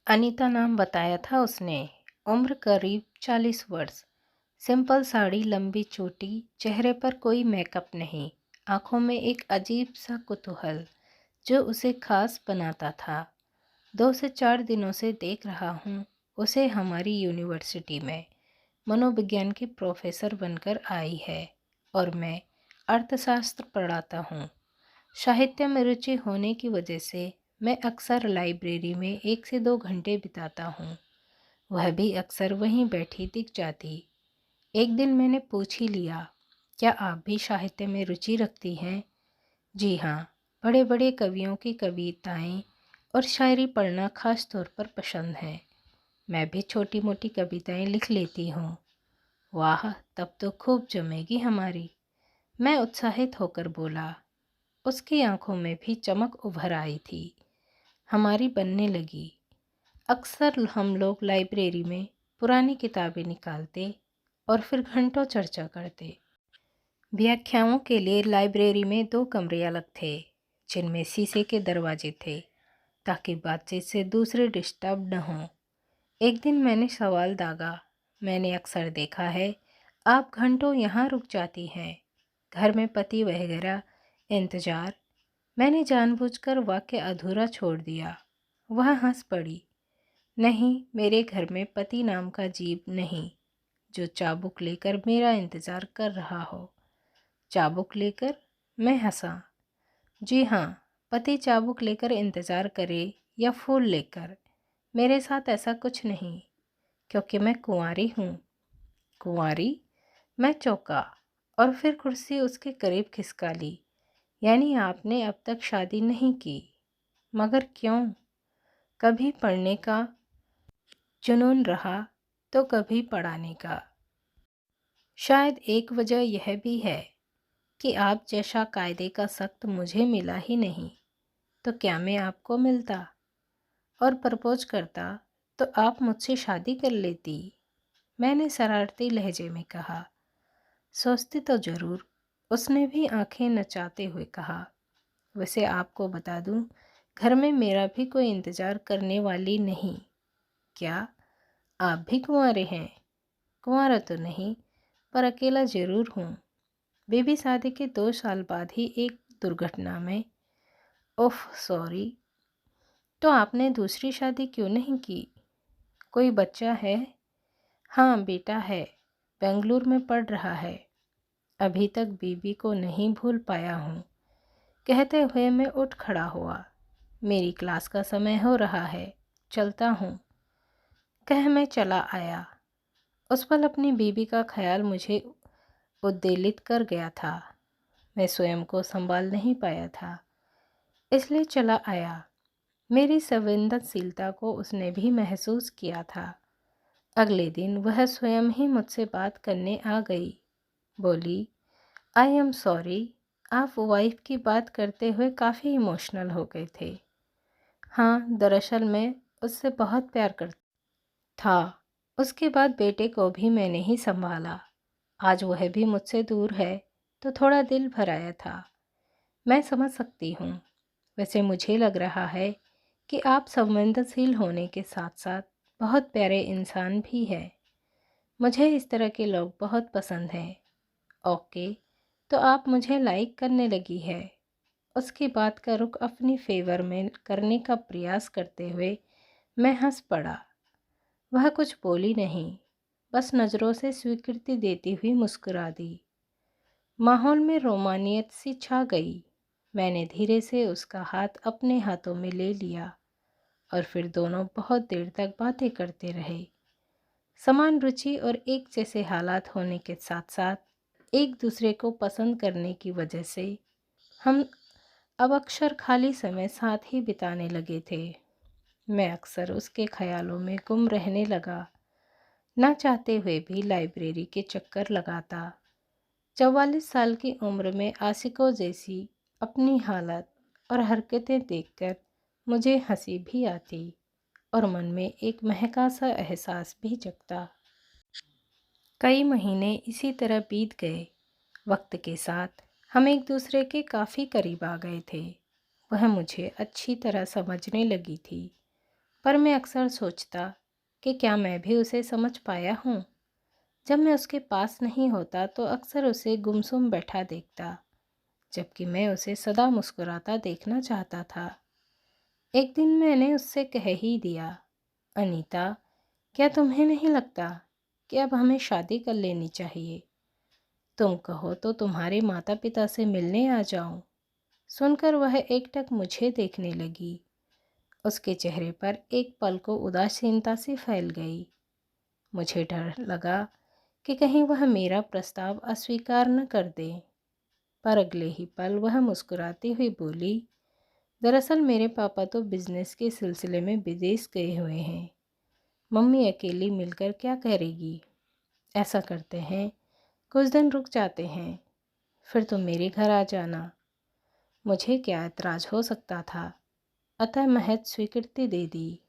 अनीता नाम बताया था उसने। उम्र करीब 40 वर्ष। सिंपल साड़ी, लंबी चोटी, चेहरे पर कोई मेकअप नहीं। आंखों में एक अजीब सा कुतूहल जो उसे खास बनाता था। 2 से 4 दिनों से देख रहा हूँ उसे हमारी यूनिवर्सिटी में मनोविज्ञान की प्रोफेसर बनकर आई है और मैं अर्थशास्त्र पढ़ाता हूँ। साहित्य में रुचि होने की वजह से मैं अक्सर लाइब्रेरी में 1 से 2 घंटे बिताता हूँ। वह भी अक्सर वहीं बैठी दिख जाती। एक दिन मैंने पूछ ही लिया, क्या आप भी साहित्य में रुचि रखती हैं? जी हाँ, बड़े बड़े कवियों की कविताएं और शायरी पढ़ना खास तौर पर पसंद है। मैं भी छोटी मोटी कविताएं लिख लेती हूँ। वाह, तब तो खूब जमेगी हमारी। मैं उत्साहित होकर बोला। उसकी आंखों में भी चमक उभर आई थी। हमारी बनने लगी। अक्सर हम लोग लाइब्रेरी में पुरानी किताबें निकालते और फिर घंटों चर्चा करते। व्याख्याओं के लिए लाइब्रेरी में 2 कमरे अलग थे जिनमें शीशे के दरवाजे थे ताकि बातचीत से दूसरे डिस्टर्ब न हों। एक दिन मैंने सवाल दागा, मैंने अक्सर देखा है आप घंटों यहाँ रुक जाती हैं, घर में पति वगैरह इंतज़ार। मैंने जानबूझकर वाक्य अधूरा छोड़ दिया। वह हंस पड़ी। नहीं, मेरे घर में पति नाम का जीव नहीं जो चाबुक लेकर मेरा इंतज़ार कर रहा हो। चाबुक लेकर? मैं हंसा। जी हाँ, पति चाबुक लेकर इंतज़ार करे या फूल लेकर, मेरे साथ ऐसा कुछ नहीं, क्योंकि मैं कुंवारी हूँ। कुंवारी? मैं चौंका और फिर कुर्सी उसके करीब खिसका ली। यानी आपने अब तक शादी नहीं की? मगर क्यों? कभी पढ़ने का जुनून रहा तो कभी पढ़ाने का। शायद एक वजह यह भी है कि आप जैसा कायदे का सख्त मुझे मिला ही नहीं, तो क्या मैं आपको मिलता और प्रपोज करता तो आप मुझसे शादी कर लेती? मैंने शरारती लहजे में कहा। सोचती तो ज़रूर, उसने भी आंखें नचाते हुए कहा। वैसे आपको बता दूं, घर में मेरा भी कोई इंतज़ार करने वाली नहीं। क्या आप भी कुंवारे हैं? कुंवारा तो नहीं, पर अकेला ज़रूर हूँ। बेबी शादी के 2 साल बाद ही एक दुर्घटना में। Oh sorry. तो आपने दूसरी शादी क्यों नहीं की? कोई बच्चा है? हाँ, बेटा है, बेंगलुरु में पढ़ रहा है। अभी तक बीबी को नहीं भूल पाया हूँ। कहते हुए मैं उठ खड़ा हुआ। मेरी क्लास का समय हो रहा है, चलता हूँ, कह मैं चला आया। उस पल अपनी बीबी का ख्याल मुझे उद्वेलित कर गया था। मैं स्वयं को संभाल नहीं पाया था, इसलिए चला आया। मेरी संवेदनशीलता को उसने भी महसूस किया था। अगले दिन वह स्वयं ही मुझसे बात करने आ गई। बोली, आई एम सॉरी, आप वाइफ की बात करते हुए काफ़ी इमोशनल हो गए थे। हाँ, दरअसल मैं उससे बहुत प्यार करता था। उसके बाद बेटे को भी मैंने ही संभाला। आज वह भी मुझसे दूर है तो थोड़ा दिल भर आया था। मैं समझ सकती हूँ। वैसे मुझे लग रहा है कि आप संवेदनशील होने के साथ साथ बहुत प्यारे इंसान भी हैं। मुझे इस तरह के लोग बहुत पसंद हैं। ओके, तो आप मुझे लाइक करने लगी है। उसकी बात का रुख अपनी फेवर में करने का प्रयास करते हुए मैं हंस पड़ा। वह कुछ बोली नहीं, बस नज़रों से स्वीकृति देती हुई मुस्कुरा दी। माहौल में रोमानियत सी छा गई। मैंने धीरे से उसका हाथ अपने हाथों में ले लिया और फिर दोनों बहुत देर तक बातें करते रहे। समान रुचि और एक जैसे हालात होने के साथ साथ एक दूसरे को पसंद करने की वजह से हम अब अक्सर खाली समय साथ ही बिताने लगे थे। मैं अक्सर उसके ख्यालों में गुम रहने लगा, ना चाहते हुए भी लाइब्रेरी के चक्कर लगाता। 44 साल की उम्र में आशिकों जैसी अपनी हालत और हरकतें देखकर मुझे हंसी भी आती और मन में एक महका सा एहसास भी जगता। कई महीने इसी तरह बीत गए। वक्त के साथ हम एक दूसरे के काफ़ी करीब आ गए थे। वह मुझे अच्छी तरह समझने लगी थी पर मैं अक्सर सोचता कि क्या मैं भी उसे समझ पाया हूँ। जब मैं उसके पास नहीं होता तो अक्सर उसे गुमसुम बैठा देखता, जबकि मैं उसे सदा मुस्कुराता देखना चाहता था। एक दिन मैंने उससे कह ही दिया, अनीता, क्या तुम्हें नहीं लगता कि अब हमें शादी कर लेनी चाहिए? तुम कहो तो तुम्हारे माता पिता से मिलने आ जाऊं। सुनकर वह एकटक मुझे देखने लगी। उसके चेहरे पर एक पल को उदासीनता सी फैल गई। मुझे डर लगा कि कहीं वह मेरा प्रस्ताव अस्वीकार न कर दे, पर अगले ही पल वह मुस्कुराती हुई बोली, दरअसल मेरे पापा तो बिजनेस के सिलसिले में विदेश गए हुए हैं। मम्मी अकेली मिलकर क्या करेगी? ऐसा करते हैं, कुछ दिन रुक जाते हैं, फिर तुम मेरे घर आ जाना। मुझे क्या ऐतराज़ हो सकता था, अतः महज स्वीकृति दे दी।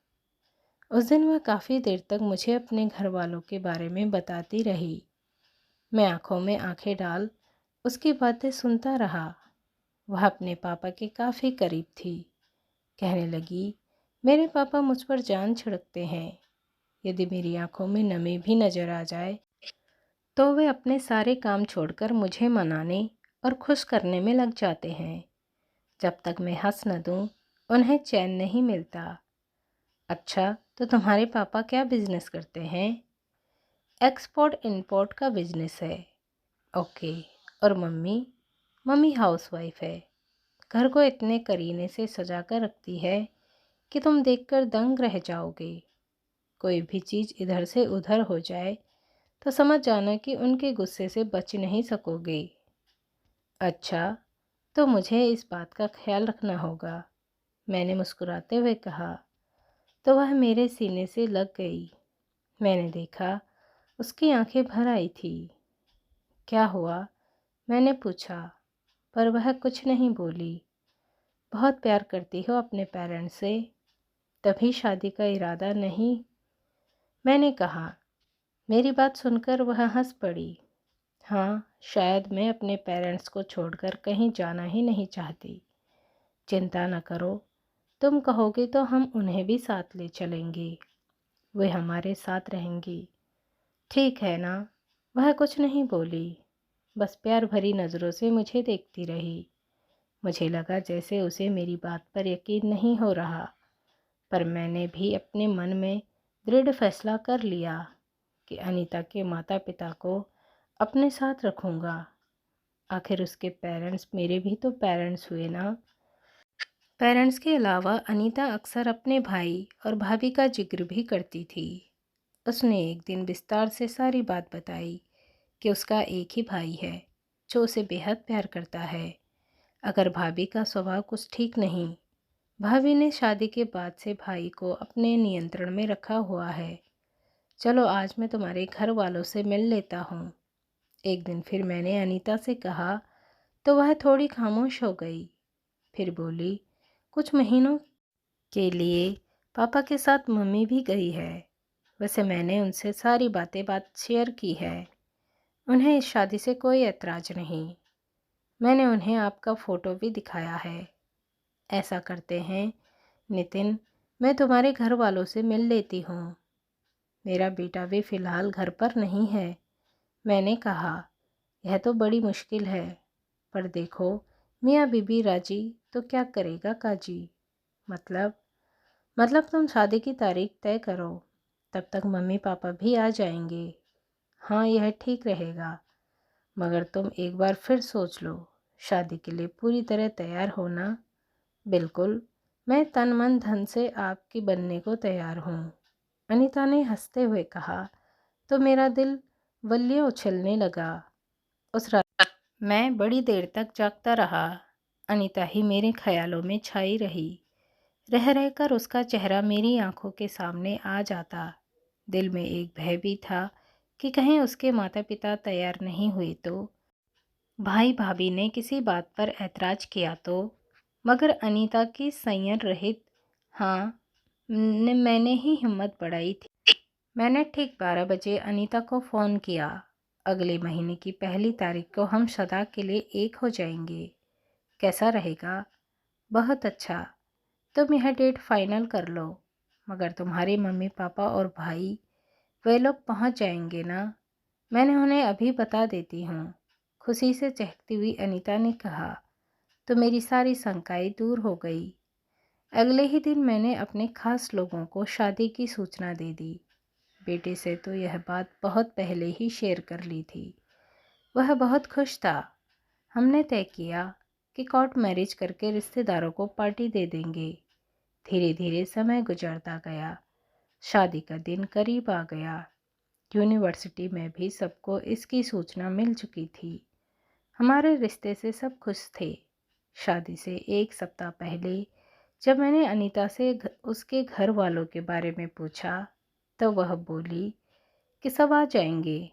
उस दिन वह काफ़ी देर तक मुझे अपने घर वालों के बारे में बताती रही। मैं आंखों में आंखें डाल उसकी बातें सुनता रहा। वह अपने पापा के काफ़ी करीब थी। कहने लगी, मेरे पापा मुझ पर जान छिड़कते हैं। यदि मेरी आंखों में नमी भी नजर आ जाए तो वे अपने सारे काम छोड़कर मुझे मनाने और खुश करने में लग जाते हैं। जब तक मैं हंस न दूं, उन्हें चैन नहीं मिलता। अच्छा, तो तुम्हारे पापा क्या बिजनेस करते हैं? एक्सपोर्ट इंपोर्ट का बिजनेस है। ओके। और मम्मी? मम्मी हाउसवाइफ है। घर को इतने करीने से सजा कर रखती है कि तुम देखकर दंग रह जाओगे। कोई भी चीज़ इधर से उधर हो जाए तो समझ जाना कि उनके गुस्से से बच नहीं सकोगे। अच्छा, तो मुझे इस बात का ख्याल रखना होगा, मैंने मुस्कुराते हुए कहा। तो वह मेरे सीने से लग गई। मैंने देखा उसकी आंखें भर आई थी। क्या हुआ? मैंने पूछा, पर वह कुछ नहीं बोली। बहुत प्यार करती हो अपने पेरेंट्स से, तभी शादी का इरादा नहीं? मैंने कहा। मेरी बात सुनकर वह हंस पड़ी। हाँ, शायद मैं अपने पेरेंट्स को छोड़कर कहीं जाना ही नहीं चाहती। चिंता न करो, तुम कहोगे तो हम उन्हें भी साथ ले चलेंगे। वे हमारे साथ रहेंगी। ठीक है ना? वह कुछ नहीं बोली, बस प्यार भरी नज़रों से मुझे देखती रही। मुझे लगा जैसे उसे मेरी बात पर यकीन नहीं हो रहा, पर मैंने भी अपने मन में दृढ़ फैसला कर लिया कि अनीता के माता पिता को अपने साथ रखूँगा। आखिर उसके पेरेंट्स मेरे भी तो पेरेंट्स हुए ना। पेरेंट्स के अलावा अनीता अक्सर अपने भाई और भाभी का जिक्र भी करती थी। उसने एक दिन विस्तार से सारी बात बताई कि उसका एक ही भाई है जो उसे बेहद प्यार करता है। अगर भाभी का स्वभाव कुछ ठीक नहीं, भाभी ने शादी के बाद से भाई को अपने नियंत्रण में रखा हुआ है। चलो आज मैं तुम्हारे घर वालों से मिल लेता हूँ। एक दिन फिर मैंने अनीता से कहा तो वह थोड़ी खामोश हो गई। फिर बोली, कुछ महीनों के लिए पापा के साथ मम्मी भी गई है। वैसे मैंने उनसे सारी बात शेयर की है। उन्हें इस शादी से कोई ऐतराज़ नहीं। मैंने उन्हें आपका फ़ोटो भी दिखाया है। ऐसा करते हैं नितिन, मैं तुम्हारे घर वालों से मिल लेती हूँ। मेरा बेटा भी फ़िलहाल घर पर नहीं है। मैंने कहा, यह तो बड़ी मुश्किल है, पर देखो मियाँ बीबी राजी तो क्या करेगा काजी। मतलब तुम शादी की तारीख तय करो, तब तक मम्मी पापा भी आ जाएंगे। हाँ, यह ठीक रहेगा, मगर तुम एक बार फिर सोच लो। शादी के लिए पूरी तरह तैयार होना। बिल्कुल, मैं तन मन धन से आपकी बनने को तैयार हूँ, अनीता ने हंसते हुए कहा। तो मेरा दिल वल्लियों उछलने लगा। उस रात मैं बड़ी देर तक जागता रहा। अनीता ही मेरे ख्यालों में छाई रही। रह रहकर उसका चेहरा मेरी आंखों के सामने आ जाता। दिल में एक भय भी था कि कहीं उसके माता पिता तैयार नहीं हुए तो, भाई भाभी ने किसी बात पर ऐतराज़ किया तो। मगर अनीता की संयम रहित हाँ ने मैंने ही हिम्मत बढ़ाई थी। मैंने ठीक 12 बजे अनीता को फ़ोन किया। अगले महीने की पहली तारीख को हम सदा के लिए एक हो जाएंगे। कैसा रहेगा? बहुत अच्छा। तुम यह डेट फाइनल कर लो। मगर तुम्हारे मम्मी पापा और भाई, वे लोग पहुंच जाएंगे ना? मैंने उन्हें अभी बता देती हूँ, खुशी से चहकती हुई अनीता ने कहा। तो मेरी सारी शंकाएं दूर हो गई। अगले ही दिन मैंने अपने खास लोगों को शादी की सूचना दे दी। बेटे से तो यह बात बहुत पहले ही शेयर कर ली थी। वह बहुत खुश था। हमने तय किया कि कोर्ट मैरिज करके रिश्तेदारों को पार्टी दे देंगे। धीरे धीरे समय गुजरता गया। शादी का दिन करीब आ गया। यूनिवर्सिटी में भी सबको इसकी सूचना मिल चुकी थी। हमारे रिश्ते से सब खुश थे। शादी से एक सप्ताह पहले जब मैंने अनीता से उसके घर वालों के बारे में पूछा, तो वह बोली कि सब आ जाएंगे।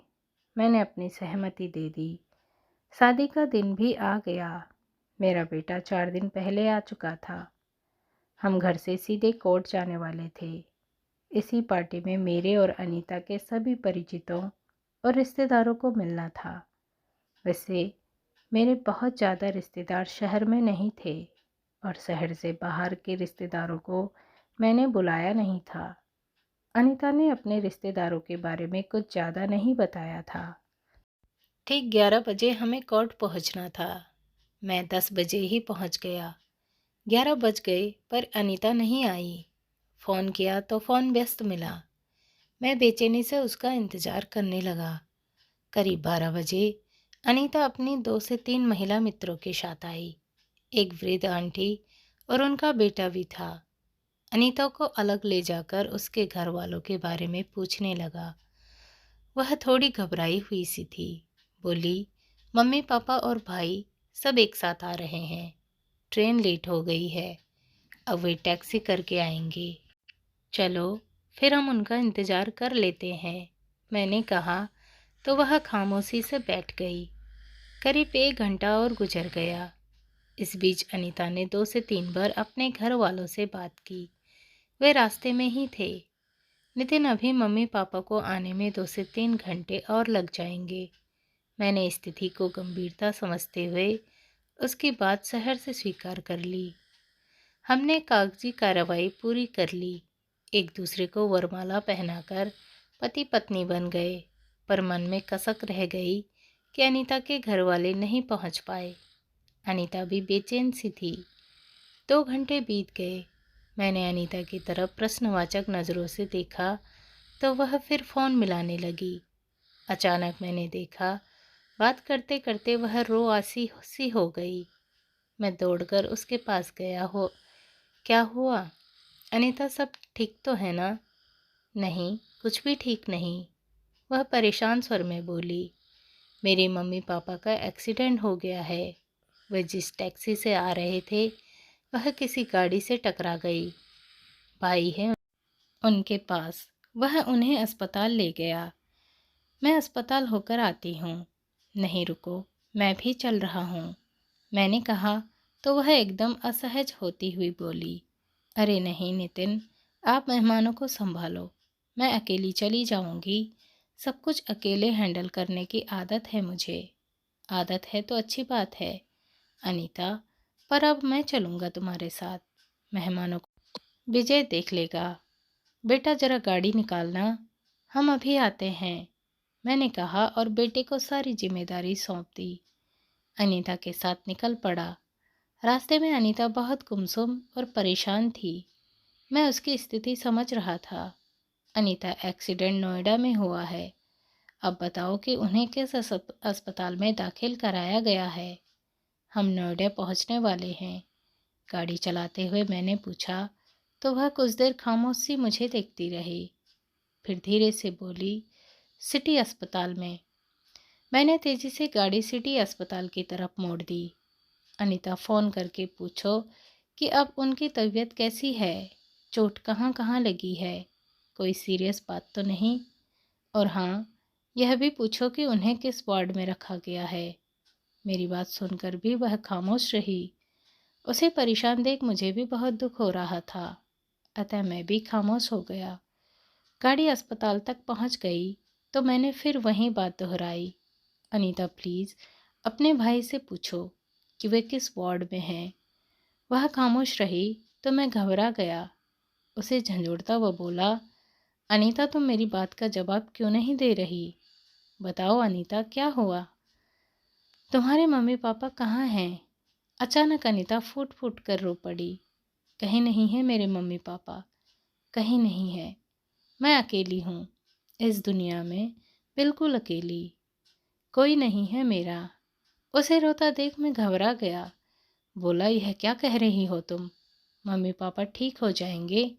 मैंने अपनी सहमति दे दी। शादी का दिन भी आ गया। मेरा बेटा 4 दिन पहले आ चुका था। हम घर से सीधे कोर्ट जाने वाले थे। इसी पार्टी में मेरे और अनीता के सभी परिचितों और रिश्तेदारों को मिलना था। वैसे मेरे बहुत ज़्यादा रिश्तेदार शहर में नहीं थे और शहर से बाहर के रिश्तेदारों को मैंने बुलाया नहीं था। अनीता ने अपने रिश्तेदारों के बारे में कुछ ज़्यादा नहीं बताया था। ठीक 11 बजे हमें कोर्ट पहुंचना था। मैं 10 बजे ही पहुंच गया। 11 बज गए पर अनीता नहीं आई। फ़ोन किया तो फ़ोन व्यस्त मिला। मैं बेचैनी से उसका इंतज़ार करने लगा। करीब 12 बजे अनीता अपनी 2 से 3 महिला मित्रों के साथ आई। एक वृद्ध आंटी और उनका बेटा भी था। अनीता को अलग ले जाकर उसके घर वालों के बारे में पूछने लगा। वह थोड़ी घबराई हुई सी थी। बोली, मम्मी पापा और भाई सब एक साथ आ रहे हैं। ट्रेन लेट हो गई है। अब वे टैक्सी करके आएंगे। चलो फिर हम उनका इंतज़ार कर लेते हैं, मैंने कहा। तो वह खामोशी से बैठ गई। करीब 1 घंटा और गुजर गया। इस बीच अनीता ने 2 से 3 बार अपने घर वालों से बात की। वे रास्ते में ही थे। नितिन, अभी मम्मी पापा को आने में 2 से 3 घंटे और लग जाएंगे। मैंने स्थिति को गंभीरता समझते हुए उसकी बात शहर से स्वीकार कर ली। हमने कागजी कार्रवाई पूरी कर ली। एक दूसरे को वरमाला पहनाकर पति पत्नी बन गए। पर मन में कसक रह गई कि अनीता के घर वाले नहीं पहुंच पाए। अनीता भी बेचैन सी थी। 2 घंटे बीत गए। मैंने अनीता की तरफ प्रश्नवाचक नज़रों से देखा तो वह फिर फ़ोन मिलाने लगी। अचानक मैंने देखा बात करते करते वह रो आसी सी हो गई। मैं दौड़कर उसके पास गया। हो क्या हुआ अनीता, सब ठीक तो है ना? नहीं, कुछ भी ठीक नहीं, वह परेशान स्वर में बोली। मेरे मम्मी पापा का एक्सीडेंट हो गया है। वे जिस टैक्सी से आ रहे थे वह किसी गाड़ी से टकरा गई। भाई है उनके पास, वह उन्हें अस्पताल ले गया। मैं अस्पताल होकर आती हूँ। नहीं रुको, मैं भी चल रहा हूँ, मैंने कहा। तो वह एकदम असहज होती हुई बोली, अरे नहीं नितिन, आप मेहमानों को संभालो, मैं अकेली चली जाऊंगी। सब कुछ अकेले हैंडल करने की आदत है मुझे। आदत है तो अच्छी बात है अनीता, पर अब मैं चलूँगा तुम्हारे साथ। मेहमानों को विजय देख लेगा। बेटा जरा गाड़ी निकालना, हम अभी आते हैं, मैंने कहा और बेटे को सारी जिम्मेदारी सौंप दी। अनीता के साथ निकल पड़ा। रास्ते में अनीता बहुत गुमसुम और परेशान थी। मैं उसकी स्थिति समझ रहा था। अनीता एक्सीडेंट नोएडा में हुआ है। अब बताओ कि उन्हें किस अस्पताल में दाखिल कराया गया है। हम नोएडा पहुंचने वाले हैं, गाड़ी चलाते हुए मैंने पूछा। तो वह कुछ देर खामोश सी मुझे देखती रही। फिर धीरे से बोली, सिटी अस्पताल में। मैंने तेजी से गाड़ी सिटी अस्पताल की तरफ मोड़ दी। अनीता फ़ोन करके पूछो कि अब उनकी तबीयत कैसी है, चोट कहाँ कहाँ लगी है, कोई सीरियस बात तो नहीं। और हाँ, यह भी पूछो कि उन्हें किस वार्ड में रखा गया है। मेरी बात सुनकर भी वह खामोश रही। उसे परेशान देख मुझे भी बहुत दुख हो रहा था, अतः मैं भी खामोश हो गया। गाड़ी अस्पताल तक पहुंच गई तो मैंने फिर वही बात दोहराई, अनीता प्लीज़ अपने भाई से पूछो कि वे किस वार्ड में हैं। वह खामोश रही तो मैं घबरा गया। उसे झंझोड़ता वो बोला, अनीता तुम मेरी बात का जवाब क्यों नहीं दे रही? बताओ अनीता, क्या हुआ? तुम्हारे मम्मी पापा कहाँ हैं? अचानक अनीता फूट फूट कर रो पड़ी। कहीं नहीं है मेरे मम्मी पापा, कहीं नहीं है। मैं अकेली हूँ इस दुनिया में, बिल्कुल अकेली। कोई नहीं है मेरा। उसे रोता देख मैं घबरा गया। बोला, यह क्या कह रही हो तुम? मम्मी पापा ठीक हो जाएंगे,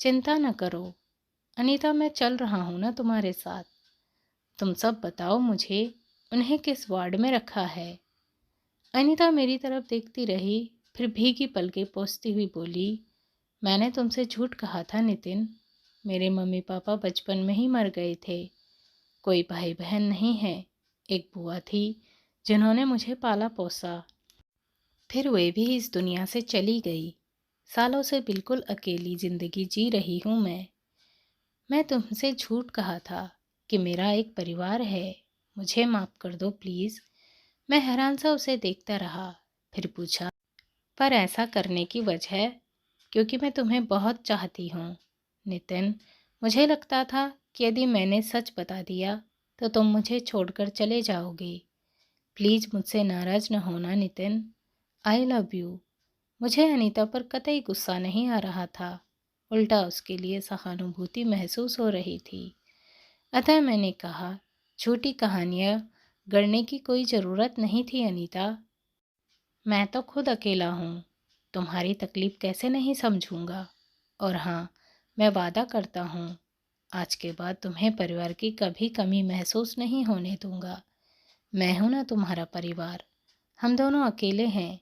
चिंता न करो। अनीता, मैं चल रहा हूँ ना तुम्हारे साथ। तुम सब बताओ मुझे, उन्हें किस वार्ड में रखा है? अनीता मेरी तरफ देखती रही, फिर भीगी पलकें पोंछती हुई बोली, मैंने तुमसे झूठ कहा था नितिन। मेरे मम्मी पापा बचपन में ही मर गए थे। कोई भाई बहन नहीं है। एक बुआ थी जिन्होंने मुझे पाला पोसा, फिर वे भी इस दुनिया से चली गई। सालों से बिल्कुल अकेली जिंदगी जी रही हूँ मैं तुमसे झूठ कहा था कि मेरा एक परिवार है। मुझे माफ़ कर दो प्लीज़। मैं हैरान सा उसे देखता रहा, फिर पूछा, पर ऐसा करने की वजह? क्योंकि मैं तुम्हें बहुत चाहती हूँ नितिन। मुझे लगता था कि यदि मैंने सच बता दिया तो तुम मुझे छोड़कर चले जाओगे। प्लीज़ मुझसे नाराज़ न होना नितिन। I love you. मुझे अनीता पर कतई गुस्सा नहीं आ रहा था, उल्टा उसके लिए सहानुभूति महसूस हो रही थी। अतः मैंने कहा, झूठी कहानियाँ गढ़ने की कोई ज़रूरत नहीं थी अनीता। मैं तो खुद अकेला हूँ, तुम्हारी तकलीफ़ कैसे नहीं समझूंगा। और हाँ, मैं वादा करता हूँ, आज के बाद तुम्हें परिवार की कभी कमी महसूस नहीं होने दूंगा। मैं हूं ना तुम्हारा परिवार। हम दोनों अकेले हैं,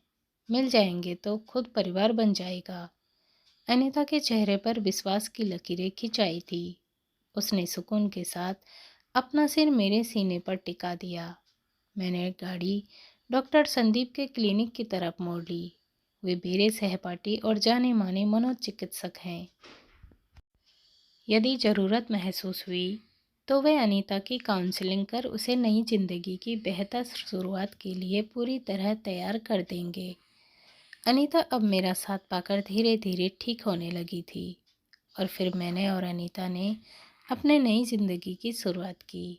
मिल जाएंगे तो खुद परिवार बन जाएगा। अनीता के चेहरे पर विश्वास की लकीरें खिंचाई थी। उसने सुकून के साथ अपना सिर मेरे सीने पर टिका दिया। मैंने गाड़ी डॉक्टर संदीप के क्लिनिक की तरफ मोड़ ली। वे मेरे सहपाठी और जाने माने मनोचिकित्सक हैं। यदि ज़रूरत महसूस हुई तो वे अनीता की काउंसलिंग कर उसे नई जिंदगी की बेहतर शुरुआत के लिए पूरी तरह तैयार कर देंगे। अनीता अब मेरा साथ पाकर धीरे धीरे ठीक होने लगी थी और फिर मैंने और अनीता ने अपने नई ज़िंदगी की शुरुआत की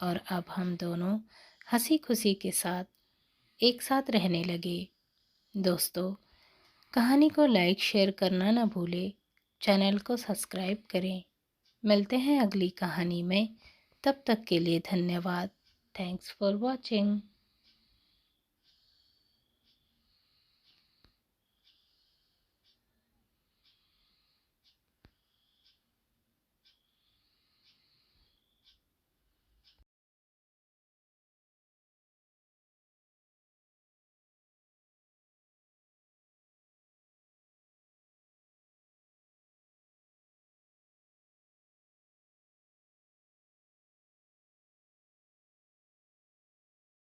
और अब हम दोनों हंसी खुशी के साथ एक साथ रहने लगे। दोस्तों, कहानी को लाइक शेयर करना ना भूलें, चैनल को सब्सक्राइब करें। मिलते हैं अगली कहानी में, तब तक के लिए धन्यवाद। Thanks for watching.